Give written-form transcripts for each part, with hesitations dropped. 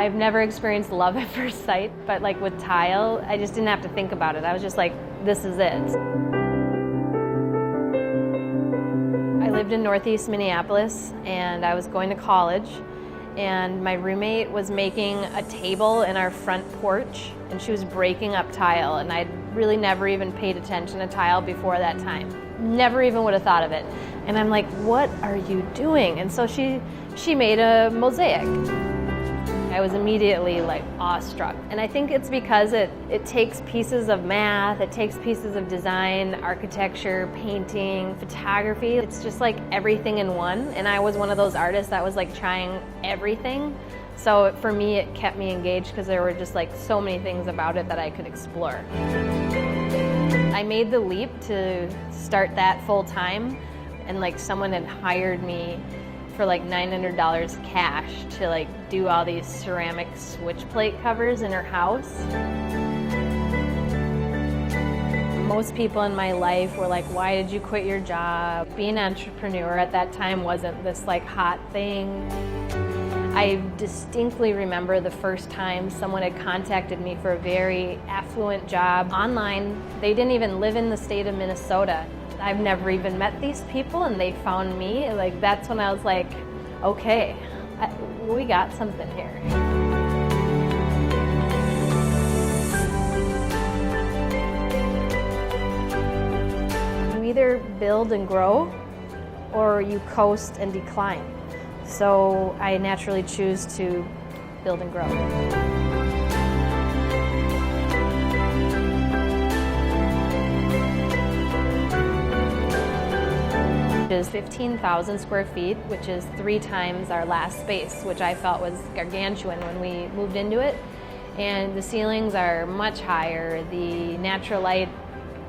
I've never experienced love at first sight, but like with tile, I just didn't have to think about it. I was just like, this is it. I lived in Northeast Minneapolis and I was going to college, and my roommate was making a table in our front porch and she was breaking up tile, and I'd really never even paid attention to tile before that time. Never even would have thought of it. And I'm like, what are you doing? And so she made a mosaic. I was immediately like awestruck. And I think it's because it takes pieces of math, it takes pieces of design, architecture, painting, photography. It's just like everything in one. And I was one of those artists that was like trying everything. So for me, it kept me engaged because there were just like so many things about it that I could explore. I made the leap to start that full time, and like someone had hired me for like $900 cash to like do all these ceramic switch plate covers in her house. Most people in my life were like, why did you quit your job? Being an entrepreneur at that time wasn't this like hot thing. I distinctly remember the first time someone had contacted me for a very affluent job online. They didn't even live in the state of Minnesota. I've never even met these people and they found me. Like, that's when I was like, okay, we got something here. You either build and grow or you coast and decline. So I naturally choose to build and grow. It is 15,000 square feet, which is 3 times our last space, which I felt was gargantuan when we moved into it. And the ceilings are much higher, the natural light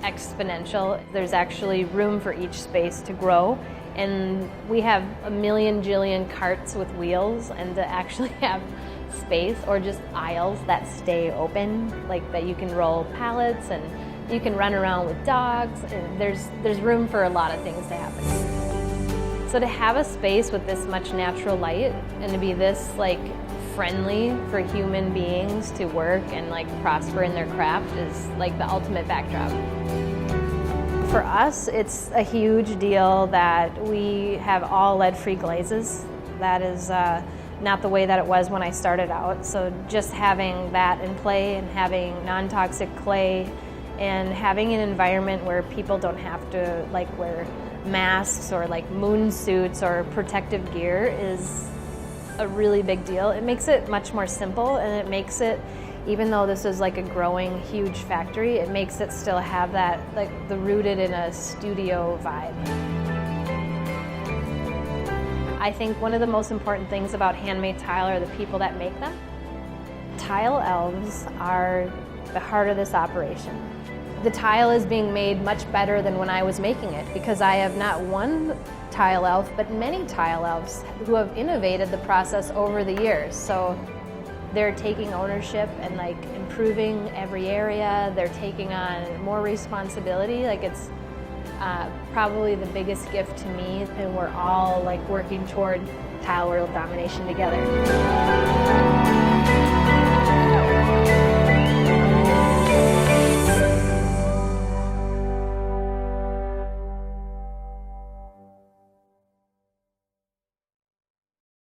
exponential. There's actually room for each space to grow. And we have a million jillion carts with wheels, and to actually have space or just aisles that stay open, like that you can roll pallets and you can run around with dogs, and there's room for a lot of things to happen. So to have a space with this much natural light and to be this like friendly for human beings to work and like prosper in their craft is like the ultimate backdrop. For us, it's a huge deal that we have all lead-free glazes. That is not the way that it was when I started out. So just having that in play and having non-toxic clay and having an environment where people don't have to like wear masks or like moon suits or protective gear is a really big deal. It makes it much more simple, and it makes it, even though this is like a growing huge factory, it makes it still have that like the rooted in a studio vibe. I think one of the most important things about handmade tile are the people that make them. Tile elves are the heart of this operation. The tile is being made much better than when I was making it, because I have not one tile elf, but many tile elves who have innovated the process over the years. So they're taking ownership and like improving every area. They're taking on more responsibility. Like, it's probably the biggest gift to me, and we're all like working toward tile world domination together.